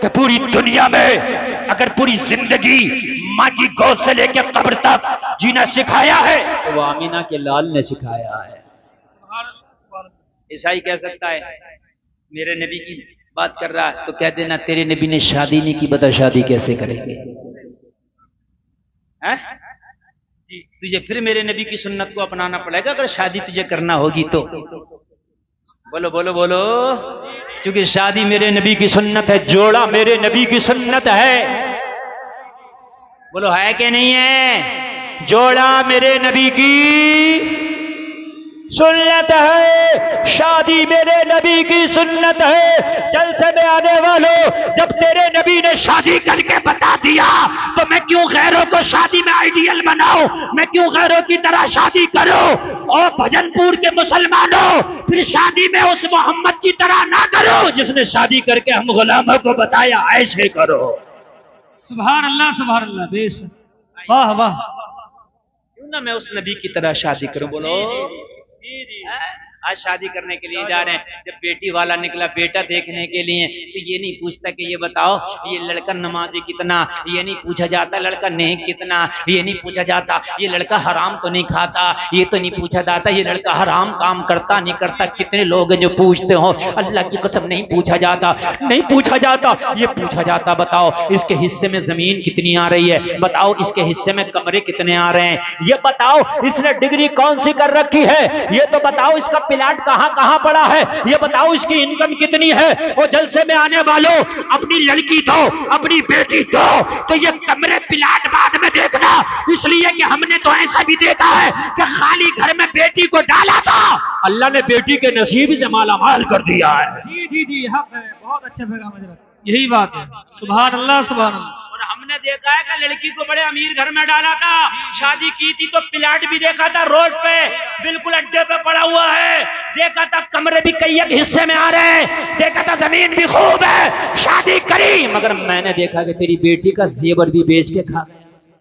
कि पूरी दुनिया में अगर पूरी जिंदगी माँ की गोद से लेकर कब्र तक जीना सिखाया है तो वो आमीना के लाल ने सिखाया है। ईसाई कह सकता है मेरे नबी की बात कर रहा है तो कह देना तेरे नबी ने शादी नहीं की, बता शादी कैसे करेंगे? हैं? तुझे फिर मेरे नबी की सुन्नत को अपनाना पड़ेगा अगर शादी तुझे करना होगी तो। बोलो बोलो बोलो, क्योंकि शादी मेरे नबी की सुन्नत है, जोड़ा मेरे नबी की सुन्नत है। बोलो है कि नहीं है? जोड़ा मेरे नबी की सुन्नत है, शादी मेरे नबी की सुन्नत है। जलसे में आने वालों, जब तेरे नबी ने शादी करके बता दिया तो मैं क्यों गैरों को शादी में आइडियल बनाऊं? मैं क्यों गैरों की तरह शादी करूं? और भजनपुर के मुसलमानों, फिर शादी में उस मोहम्मद की तरह ना करो जिसने शादी करके हम गुलामों को बताया ऐसे करो। सुभान अल्लाह बेशक, वाह वाह। क्यों ना मैं उस नबी की तरह शादी करूं? बोलो आज शादी करने के लिए जा रहे हैं, जब बेटी वाला निकला बेटा देखने के लिए तो ये नहीं पूछता कि ये बताओ ये लड़का नमाजी कितना, ये नहीं पूछा जाता लड़का नेक कितना, ये नहीं पूछा जाता ये लड़का हराम तो नहीं खाता, ये तो नहीं पूछा जाता ये लड़का हराम काम करता नहीं करता। कितने लोग हैं जो पूछते हो, अल्लाह की कसम नहीं पूछा जाता, नहीं पूछा जाता। ये पूछा जाता बताओ इसके हिस्से में जमीन कितनी आ रही है, बताओ इसके हिस्से में कमरे कितने आ रहे हैं, ये बताओ इसने डिग्री कौन सी कर रखी है, ये तो बताओ इसका प्लाट कहां कहां पड़ा है, ये बताओ इसकी इनकम कितनी है। और जलसे में आने वालों, अपनी लड़की दो अपनी बेटी दो तो ये कमरे प्लाट बाद में देखना, इसलिए कि हमने तो ऐसा भी देखा है कि खाली घर में बेटी को डाला था, अल्लाह ने बेटी के नसीब से माला माल कर दिया है। जी हक है, बहुत अच्छा पैगाम है, यही बात है। सुभान अल्लाह सुभान अल्लाह। और हमने देखा है कि लड़की को बड़े अमीर घर में डाला था, शादी की थी तो प्लाट भी देखा था रोड पे बिल्कुल अड्डे पे पड़ा हुआ है, देखा था कमरे भी कई एक हिस्से में आ रहे हैं, देखा था जमीन भी खूब है, शादी करी, मगर मैंने देखा कि तेरी बेटी का जेवर भी बेच के खा गया।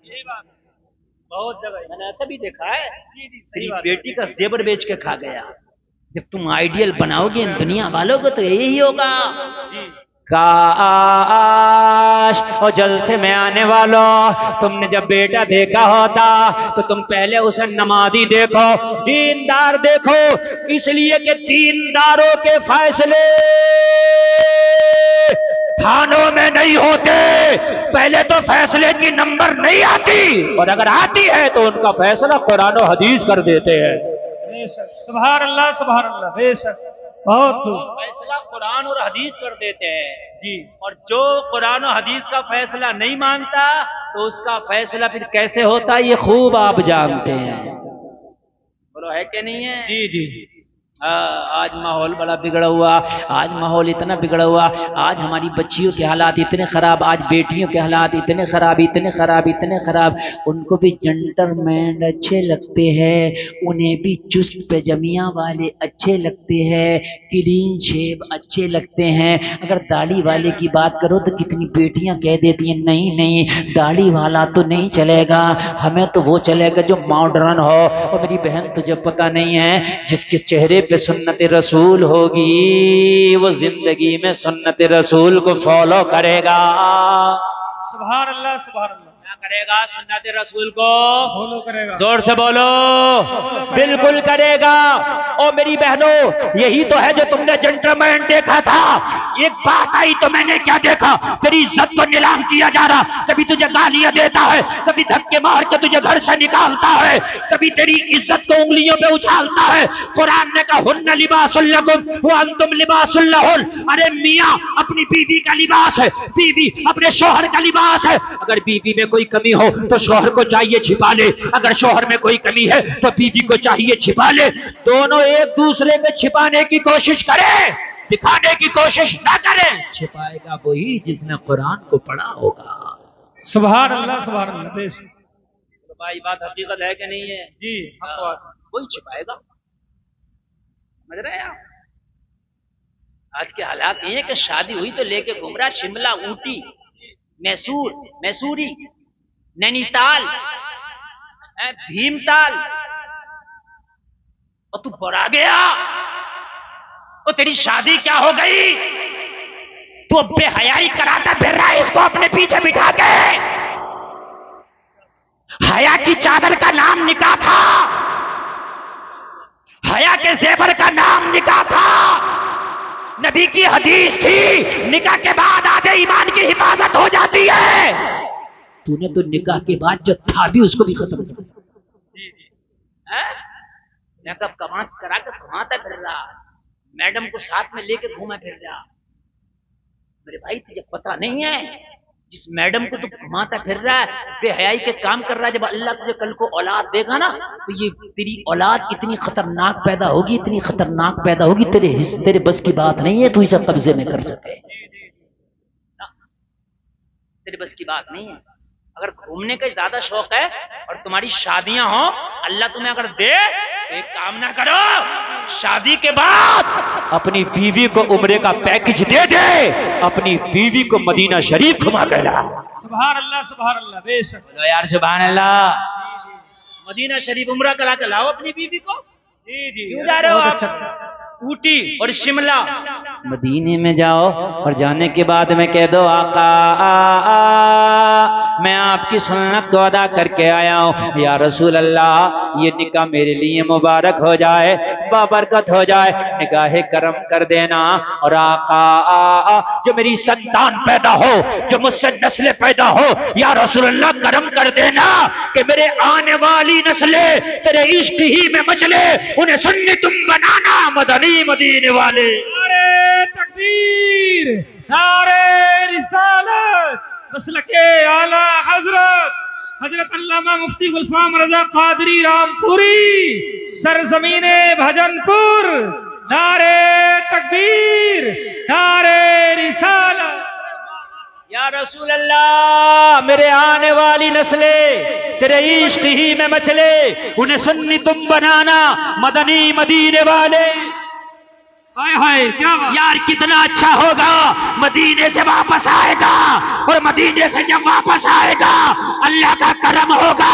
यही बात है, बहुत जगह मैंने ऐसा भी देखा है, तेरी बात बेटी का जेवर बेच के खा गया। जब तुम आइडियल बनाओगे इन दुनिया वालों को तो यही होगा। काश और जलसे में आने वालों, तुमने जब बेटा देखा होता तो तुम पहले उसे नमाजी देखो, दीनदार देखो, इसलिए कि दीनदारों के फैसले थानों में नहीं होते, पहले तो फैसले की नंबर नहीं आती और अगर आती है तो उनका फैसला कुरान और हदीस कर देते हैं। बेशक, सुभान अल्लाह बेशक, बहुत फैसला कुरान और हदीस कर देते हैं जी। और जो कुरान और हदीस का फैसला नहीं मानता तो उसका फैसला फिर कैसे होता है ये खूब आप जानते हैं। बोलो है कि नहीं है? जी आज माहौल बड़ा बिगड़ा हुआ, आज माहौल इतना बिगड़ा हुआ, आज हमारी बच्चियों के हालात इतने खराब, आज बेटियों के हालात इतने खराब इतने खराब इतने खराब। उनको भी जेंटलमैन अच्छे लगते हैं, उन्हें भी चुस्त पैजामिया वाले अच्छे लगते हैं, क्लीन शेव अच्छे लगते हैं। अगर दाढ़ी वाले की बात करो तो कितनी बेटियां कह देती हैं नहीं नहीं दाढ़ी वाला तो नहीं चलेगा, हमें तो वो चलेगा जो मॉडर्न हो। और मेरी बहन तुझे पता नहीं है, जिसके चेहरे पे सुन्नत रसूल होगी वो जिंदगी में सुन्नत रसूल को फॉलो करेगा। सुभान अल्लाह क्या करेगा? सुन्नत रसूल को फॉलो करेगा। जोर से बोलो, बिल्कुल करेगा। ओ मेरी बहनों, यही तो है जो तुमने जेंटलमैन देखा था। एक बात आई तो मैंने क्या देखा, तेरी इज्जत को नीलाम किया जा रहा, कभी तुझे गालियां देता है, कभी धक्के मार के तुझे घर से निकालता है, कभी तेरी इज्जत को उंगलियों पे उछालता है। कुरान ने कहा हुन्ना लिबासुल लकुम व अंतुम लिबासुल लहुन। अरे मियां अपनी बीवी का लिबास है, बीवी अपने शौहर का लिबास है। अगर बीवी में कोई कमी हो तो शौहर को चाहिए छिपा ले, अगर शौहर में कोई कमी है तो बीवी को चाहिए छिपा ले। दोनों एक दूसरे में छिपाने की कोशिश करें, दिखाने की कोशिश ना करें। छिपाएगा वही जिसने कुरान को पढ़ा होगा। सुभान अल्लाह बेशक। तो भाई बात हकीकत है कि नहीं है? जी वही छिपाएगा। समझ रहे हैं आप? आज के हालात ये है कि शादी हुई तो लेके घूम रहा शिमला, ऊटी, मैसूरी, नैनीताल, भीमताल, और तू बड़ा गया तो तेरी शादी क्या हो गई? तू बेहयाई कराता अपने पीछे बिठा के हया की चादर का नाम निकाह था, हया के जेवर का नाम निकाह था। नबी की हदीस थी निकाह के बाद आधे ईमान की हिफाजत हो जाती है। तूने तो निकाह के बाद जो था भी उसको भी खत्म कर दिया। मेकअप करा कर घुमाता फिर रहा, मैडम को साथ में लेके घूमा फिर रहा। मेरे भाई तुझे पता नहीं है, जिस मैडम को तू घुमाता फिर रहा है, बेहयाई के काम कर रहा है, जब अल्लाह तुझे कल को औलाद देगा ना, तो ये तेरी औलाद इतनी खतरनाक पैदा होगी, इतनी खतरनाक पैदा होगी, तेरे बस की बात नहीं है तू इसे कब्जे में कर सके। तेरे बस की बात नहीं है। अगर घूमने का ज्यादा शौक है और तुम्हारी शादियां हो, अल्लाह तुम्हें अगर दे तो एक काम ना करो, शादी के बाद अपनी बीवी को उम्रे का पैकेज दे दे, अपनी बीवी को मदीना शरीफ घुमा के ला। सुभान अल्लाह बेशक। बोलो यार सुभान अल्लाह। मदीना शरीफ उम्रा करा के लाओ अपनी बीवी को। क्यों जा रहे हो आप ऊटी और शिमला? मदीने में जाओ और जाने के बाद में कह दो आका मैं आपकी सुन्नत को अदा करके आया हूँ, या रसूल अल्लाह ये निकाह मेरे लिए मुबारक हो जाए, बाबरकत हो जाए, निगाहे करम कर देना। और आका जो मेरी संतान पैदा हो, जो मुझसे नस्लें पैदा हो, या रसूल अल्लाह करम कर देना कि मेरे आने वाली नस्लें तेरे इश्क ही में मचले, उन्हें सुन्नी तुम बनाना मदनी मदीने वाले। नारे तकबीर, नारे रिसालत, मसलके आला हजरत अल्लामा मुफ्ती गुलफाम रजा कादरी रामपुरी, सरजमीने भजनपुर। नारे तकबीर, नारे रिसालत। या रसूल अल्लाह मेरे आने वाली नस्लें तेरे इश्क ही में मचले, उन्हें सुन्नी तुम बनाना मदनी मदीने वाले। हाय हाय क्या बात। यार कितना अच्छा होगा, मदीने से वापस आएगा और मदीने से जब वापस आएगा अल्लाह का करम होगा,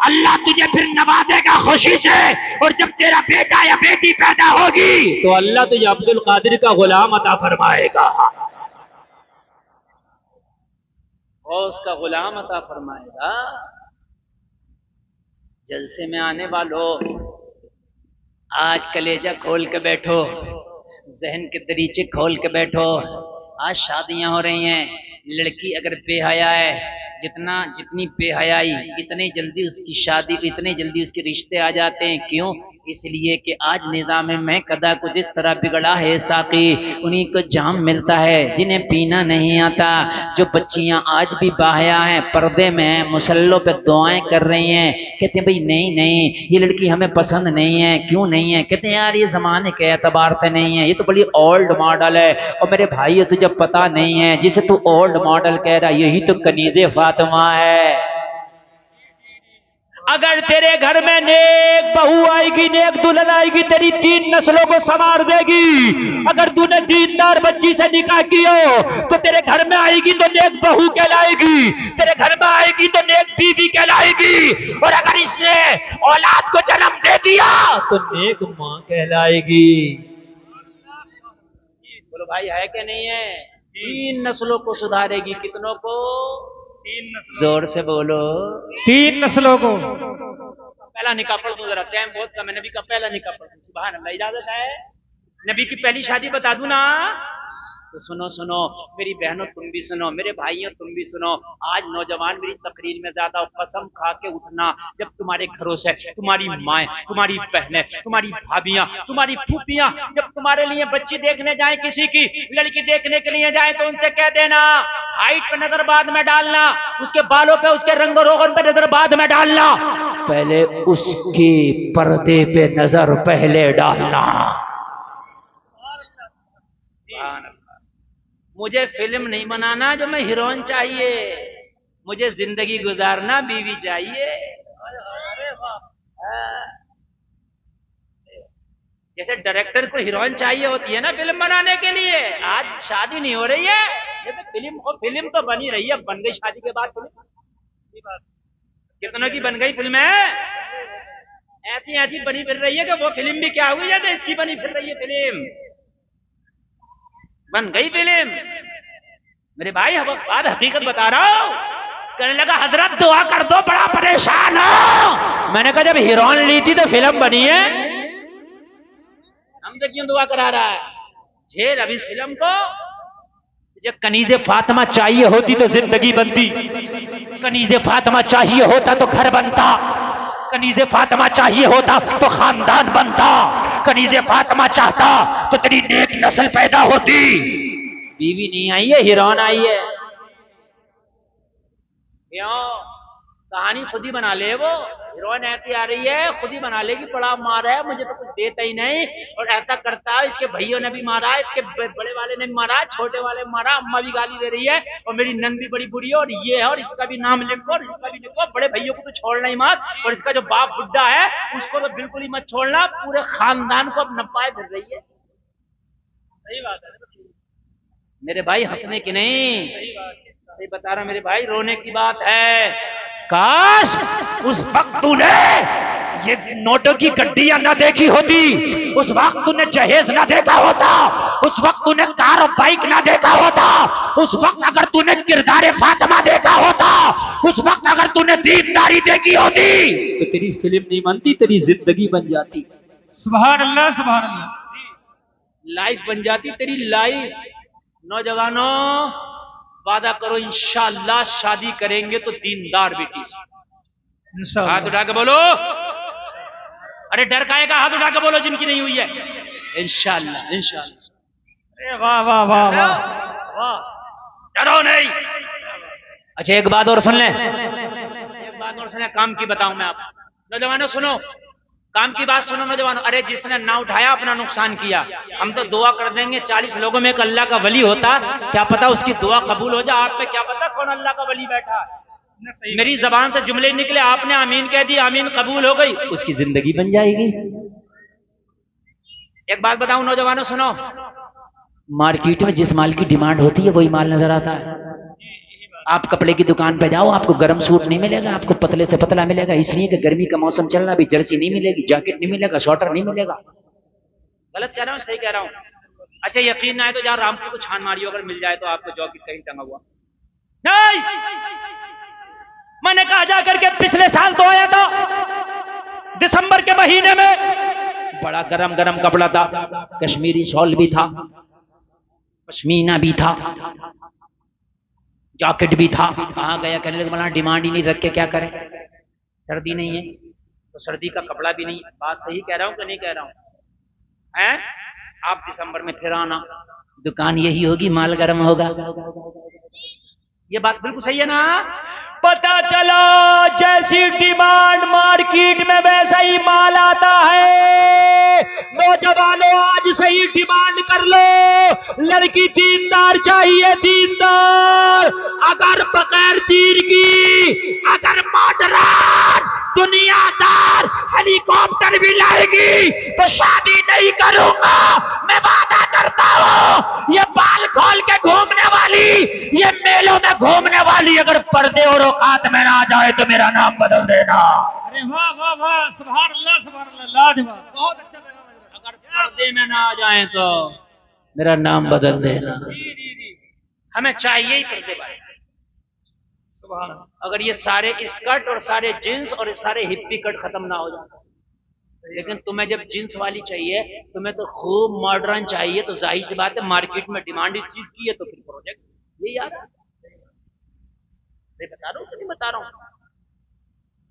अल्लाह तुझे फिर नवाजेगा खुशी से, और जब तेरा बेटा या बेटी पैदा होगी तो अल्लाह तुझे अब्दुल कादिर का गुलाम अता फरमाएगा। और उसका गुलाम अता फरमाएगा। जलसे में आने वालों, आज कलेजा खोल के बैठो, जहन के दरीचे खोल के बैठो। आज शादियां हो रही हैं, लड़की अगर बेहया है, जितनी बेहयाई इतनी जल्दी उसकी शादी, इतने जल्दी उसके रिश्ते आ जाते हैं। क्यों? इसलिए कि आज निज़ाम में कदा को जिस तरह बिगड़ा है साकी, उन्हीं को जाम मिलता है जिन्हें पीना नहीं आता। जो बच्चियां आज भी बाहया हैं, पर्दे में हैं, मुसल्लों पे दुआएं कर रही हैं, कहते हैं भाई नहीं नहीं ये लड़की हमें पसंद नहीं है। क्यों नहीं है? कहते हैं यार ये ज़माने के एतबार से नहीं है, ये तो बड़ी ओल्ड मॉडल है। और मेरे भाई ये तुझे पता नहीं है, जिसे तू ओल्ड मॉडल कह रहा यही तो कनीज़े फातिमा है। अगर तेरे घर में नेक बहू आएगी, नेक दुल्हन आएगी, तेरी 3 नस्लों को संवार देगी। अगर तूने दीनदार बच्ची से निकाह किया तो तेरे घर में आएगी तो नेक बहू कहलाएगी, तेरे घर में आएगी तो नेक बीवी कहलाएगी, और अगर इसने औलाद को जन्म दे दिया तो नेक मां कहलाएगी। बोलो भाई है कि नहीं है? 3 नस्लों को सुधारेगी। कितनों को? 3 नस्लों। जोर से बोलो। 3 नस्लों को। पहला निकाह पढ़ दो जरा, टाइम बहुत कम है। नबी का पहला निकाह पढ़ दो। सुभान अल्लाह। इजाजत है? नबी की पहली शादी बता दूं ना? तो सुनो सुनो मेरी बहनों, तुम भी सुनो, मेरे भाइयों तुम भी सुनो। आज नौजवान मेरी तकरीर में ज्यादा कसम खा के उठना, जब तुम्हारे घरों से तुम्हारी माएँ, तुम्हारी बहनें, तुम्हारी भाभियां, तुम्हारी फूफियां जब तुम्हारे लिए बच्ची देखने जाए, किसी की लड़की देखने के लिए जाए, तो उनसे कह देना हाइट पे नजर बाद में डालना, उसके बालों पे, उसके रंग रोगन पे नजर बाद में डालना, पहले उसके पर्दे पे नजर पहले डालना। मुझे फिल्म नहीं बनाना जो मैं हीरोइन चाहिए, मुझे जिंदगी गुजारना बीवी चाहिए। जैसे डायरेक्टर को हीरोइन चाहिए होती है ना फिल्म बनाने के लिए, आज शादी नहीं हो रही है, ये तो फिल्म तो बनी रही है, बन गई शादी के बाद फिल्म। कितनों की बन गई फिल्म है, ऐसी ऐसी बनी फिर रही है कि वो फिल्म भी क्या हुई जैसे इसकी बनी फिर रही है फिल्म, बन गई फिल्म। मेरे भाई अब बात हकीकत बता रहा हूं। कहने लगा हजरत दुआ कर दो, बड़ा परेशान हो। मैंने कहा जब हीरोइन ली थी तो फिल्म बनी है, हमसे क्यों दुआ करा रहा है? झेल अभी फिल्म को। जब कनीज़े फातिमा चाहिए होती तो जिंदगी बनती, कनीज़े फातिमा चाहिए होता तो घर बनता, कनीज़े फातिमा चाहिए होता तो खानदान बनता, कनीज़े फातिमा चाहता तो तेरी नेक नस्ल पैदा होती। बीवी नहीं आई है, हीरोइन आई है। क्यों? कहानी खुद ही बना ले। वो हीरोइन ऐसी आ रही है, खुद ही बना लेगी, बड़ा मार है, मुझे तो कुछ देता ही नहीं, और ऐसा करता है। इसके भैयों ने भी मारा, इसके बड़े वाले ने भी मारा, छोटे वाले मारा, अम्मा भी गाली दे रही है, और मेरी नंद भी बड़ी बुरी है, और ये है, और इसका भी नाम लिखो, और इसका भी लिखो। बड़े भैयों को तो छोड़ना ही मत, और इसका जो बाप बुड्ढा है उसको तो बिल्कुल ही मत छोड़ना। पूरे खानदान को अब नपाए फिर रही है। सही बात है मेरे भाई, हंसने की नहीं, सही बता रहा हूं मेरे भाई, रोने की बात है। काश उस वक्त तूने ये नोटों की गड्डियां ना देखी होती, उस वक्त तूने जहेज ना देखा होता, उस वक्त तूने कार और बाइक ना देखा होता, उस वक्त अगर तूने किरदार फातिमा देखा होता, उस वक्त अगर तूने दीनदारी देखी होती तो तेरी फिल्म नहीं बनती, तेरी जिंदगी बन जाती। सुभान अल्लाह, सुभान अल्लाह। लाइफ बन जाती तेरी लाइफ। नौजवानों, वादा करो इंशाअल्लाह शादी करेंगे तो दीनदार बेटी से। इंशाअल्लाह। हाथ उठा के बोलो। अरे डर काहे का? हाथ उठा के बोलो जिनकी नहीं हुई है। इंशाअल्लाह, इंशाअल्लाह। अरे वाह वाह वाह वाह वाह, डरो नहीं। अच्छा एक बात और सुन ले, एक बात और सुने, काम की बताऊं मैं आपको। नौजवानों सुनो, काम की बात सुनो नौजवानों। अरे जिसने ना उठाया अपना नुकसान किया। हम तो दुआ कर देंगे 40 लोगों में एक अल्लाह का वली होता, क्या पता उसकी दुआ कबूल हो जाए। आप पे क्या पता कौन अल्लाह का वली बैठा है। मेरी जबान से जुमले निकले, आपने आमीन कह दी, आमीन कबूल हो गई, उसकी जिंदगी बन जाएगी। एक बात बताऊं नौजवानों सुनो, मार्केट में जिस माल की डिमांड होती है वही माल नजर आता है। आप कपड़े की दुकान पे जाओ, आपको गर्म सूट नहीं मिलेगा, आपको पतले से पतला मिलेगा, इसलिए कि गर्मी का मौसम चल रहा, अभी जर्सी नहीं मिलेगी, जैकेट नहीं मिलेगा, स्वेटर नहीं मिलेगा। गलत कह रहा हूँ सही कह रहा हूँ? अच्छा यकीन ना है तो जहाँ रामपुर को छान मारियो, अगर मिल जाए तो आपको जॉकेट कहीं टंगा हुआ नहीं। मैंने कहा जा करके पिछले साल तो आया था दिसंबर के महीने में, बड़ा गरम गरम कपड़ा था, कश्मीरी शॉल भी था, पश्मीना भी था, जैकेट भी था। कहाँ गया? कहने लगे मौलाना डिमांड ही नहीं, रख के क्या करें, सर्दी नहीं है तो सर्दी का कपड़ा भी नहीं। बात सही कह रहा हूँ कि नहीं कह रहा हूँ? हैं? आप दिसंबर में फिर आना, दुकान यही होगी, माल गर्म होगा। ये बात बिल्कुल सही है ना? पता चला जैसी डिमांड मार्केट में वैसा ही माल आता है। नौजवानों आज सही डिमांड कर लो, लड़की दीनदार चाहिए, दीनदार। अगर बगैर दीन की, अगर मॉडर्न दुनियादार हेलीकॉप्टर भी लाएगी तो शादी नहीं करूंगा। मैं वादा करता हूं, ये बाल खोल के घूमने वाली, ये मेलों में घूमने वाली अगर पर्दे और औकात में ना जाए तो मेरा नाम बदल देना। अरे वाह वाह वाह, सुभान अल्लाह, सुभान अल्लाह, लाजवाब, बहुत अच्छा लगा। अगर पर्दे में ना आ जाए तो मेरा नाम बदल देना। हमें चाहिए ही पर्दे भाई। अगर ये सारे स्कर्ट और सारे जींस और सारे हिप्पी कट खत्म ना हो जाए, लेकिन तुम्हें जब जींस वाली चाहिए, तुम्हें तो खूब मॉडर्न चाहिए, तो जाहिर सी बात है मार्केट में डिमांड इस चीज की है, तो फिर प्रोजेक्ट यही आ रहा है। बता रहा हूँ नहीं बता रहा हूँ?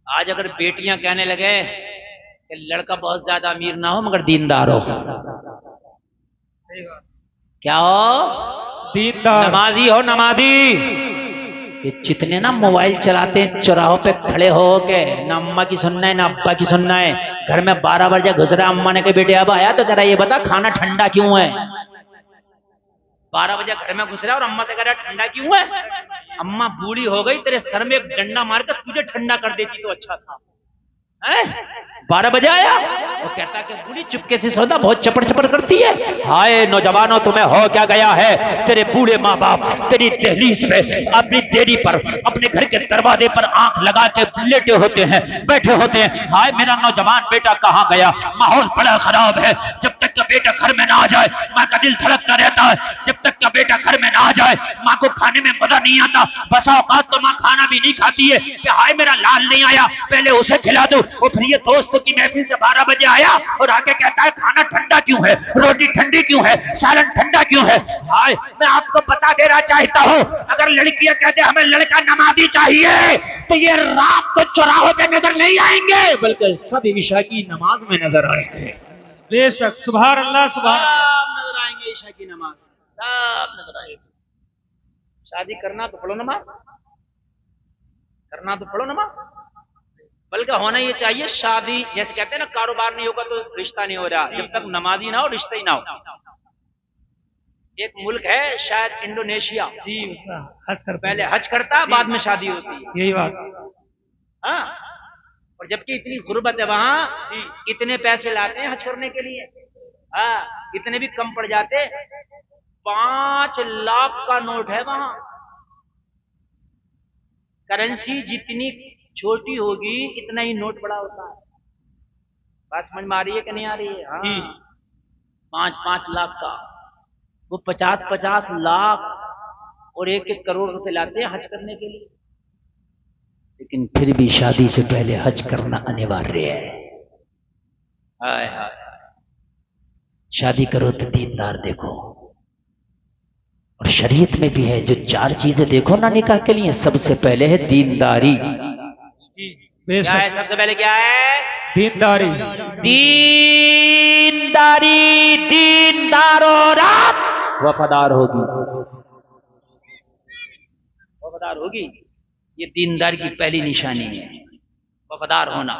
आज अगर बेटियां कहने लगे कि लड़का बहुत ज्यादा अमीर ना हो मगर दीनदार हो, क्या हो? दीनदार, नमाजी हो, नमाजी। ये जितने ना मोबाइल चलाते हैं चौराहों पे खड़े हो के, ना अम्मा की सुनना है ना अब्बा की सुनना है। घर में 12 बजे घुस रहा, अम्मा ने कहा बेटे अब आया तो कह रहा ये बता खाना ठंडा क्यों है। 12 बजे घर में घुस रहा और अम्मा से कह रहा ठंडा क्यों है। अम्मा बूढ़ी हो गई, तेरे सर में एक डंडा मारकर तुझे ठंडा कर देती तो अच्छा था। 12 बजे आया, वो कहता कि बूढ़ी चुपके से सौदा बहुत चपड़ चपड़ करती है। हाय नौजवानों, तुम्हें हो क्या गया है? तेरे बूढ़े माँ बाप तेरी दहलीज पे, अपनी देरी पर, अपने घर के दरवाजे पर आंख लगा के लेटे होते हैं, बैठे होते हैं। हाय मेरा नौजवान बेटा कहाँ गया? माहौल बड़ा खराब है। जब तक तक का बेटा घर में ना आ जाए माँ का दिल धड़कता रहता है। जब तक का बेटा घर में ना आ जाए माँ को खाने में मजा नहीं आता। बसा औकात तो माँ खाना भी नहीं खाती है कि हाय मेरा लाल नहीं आया, पहले उसे खिला दो। और फिर ये दोस्त की महफिल से 12 बजे आया और आके कहता है खाना ठंडा क्यों है, रोटी ठंडी क्यों है, सालन ठंडा क्यों है। हाय मैं आपको बता देना चाहता हूँ, अगर लड़कियां कहते हमें लड़का नमाजी चाहिए तो ये रात को चौराहों पे नजर नहीं आएंगे बल्कि सब ईशा की नमाज में नजर आएंगे। बेशक, सुभान अल्लाह, सुभान अल्लाह। सब नजर आएंगे ईशा की नमाज, सब नजर आएंगे। शादी करना तो पढ़ो नमाज, करना तो पढ़ो नमाज, बल्कि होना ये चाहिए शादी जैसे कहते हैं ना कारोबार नहीं होगा तो रिश्ता नहीं हो रहा, जब तक नमाजी ना हो रिश्ता ही ना हो। एक मुल्क है शायद इंडोनेशिया जी, हज कर पहले हज करता बाद में शादी होती है। यही बात। हाँ, और जबकि इतनी गुर्बत है वहां, इतने पैसे लाते हैं हज करने के लिए, हाँ इतने भी कम पड़ जाते। 5 लाख का नोट है वहां। करेंसी जितनी छोटी होगी इतना ही नोट बड़ा होता है। बात समझ में आ रही है कि नहीं आ रही है? हाँ। जी। 5 लाख का, वो 50 लाख और 1 करोड़ रुपए लाते हैं हज करने के लिए। लेकिन फिर भी शादी से पहले हज करना अनिवार्य है। हाय हाय, शादी करो तो दीनदार देखो, और शरीयत में भी है जो 4 चीजें देखो ना निकाह के लिए, सबसे पहले है दीनदारी। जी क्या है बेशक, सबसे पहले क्या है? दीनदारी। दीनदारी, दीनदार और आप वफादार होगी, वफादार होगी, ये दीनदार की पहली निशानी है, वफादार होना।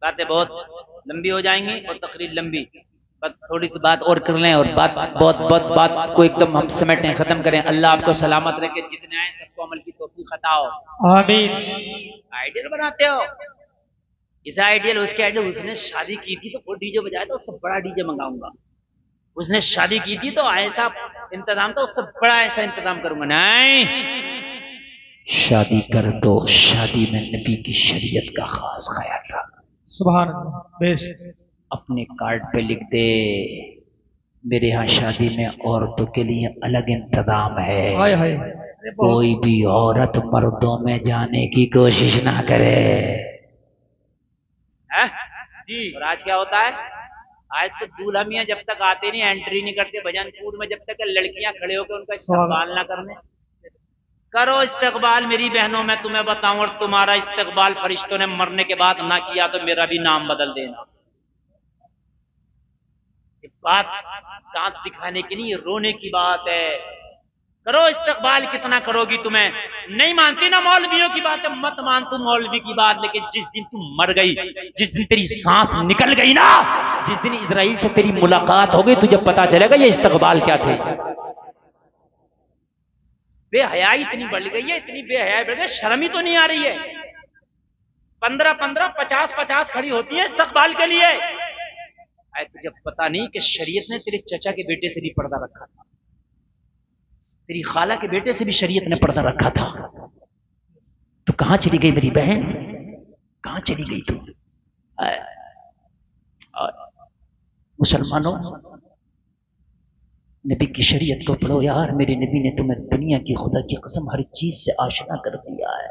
बातें बहुत लंबी हो जाएंगी और तकरीर लंबी, बस थोड़ी सी बात और कर लें और बात को एकदम हम समेटें, खत्म करें। अल्लाह आपको सलामत रखे, जितने आए सबको अमल की तौफीक अता हो। आमीन। आइडियल बनाते हो, इसे आइडियल उसके आइडियल। उसने शादी की थी तो वो डीजे बजाया था, उससे बड़ा डीजे मंगाऊंगा। उसने शादी की थी तो ऐसा इंतजाम था, उससे बड़ा ऐसा इंतजाम करूंगा। नहीं, शादी कर दो, शादी में नबी की शरीयत का खास ख्याल रख। सुभान अल्लाह, बेशक। अपने कार्ड पे लिख दे मेरे यहाँ शादी में औरतों के लिए अलग इंतजाम है, हाय हाय, कोई भी औरत मर्दों में जाने की कोशिश ना करे। है? जी। और आज क्या होता है? आज तो दूल्हा मियां जब तक आते नहीं, एंट्री नहीं करते भजनपुर में, जब तक लड़कियां खड़े होकर उनका इस्तकबाल ना करने। करो इस्तकबाल मेरी बहनों, मैं तुम्हें बताऊं, और तुम्हारा इस्तकबाल फरिश्तों ने मरने के बाद ना किया तो मेरा भी नाम बदल देना। ये बात दांत दिखाने की नहीं, रोने की बात है। करो इस्तकबाल, कितना करोगी? तुम्हें नहीं मानती ना मौलवियों की बात है, मत मान तू मौलवी की बात, लेकिन जिस दिन तुम मर गई, जिस दिन तेरी सांस निकल गई ना, जिस दिन इजराइल से तेरी मुलाकात हो गई, तुझे पता चलेगा ये इस्तकबाल क्या थे। बेहयाई इतनी बढ़ गई है, इतनी बेहयाई बढ़ गई, शर्म ही तो नहीं आ रही है। 15-15, 50-50 खड़ी होती है इस्तकबाल के लिए। तुझे पता नहीं कि शरीयत ने तेरे चचा के बेटे से भी पर्दा रखा था, तेरी खाला के बेटे से भी शरीयत ने पर्दा रखा था। तो कहां चली गई मेरी बहन, कहां चली गई तू? मुसलमानों, नबी की शरीयत को पढ़ो यार। मेरे नबी ने तुम्हें दुनिया की खुदा की कसम हर चीज से आशना कर दिया है।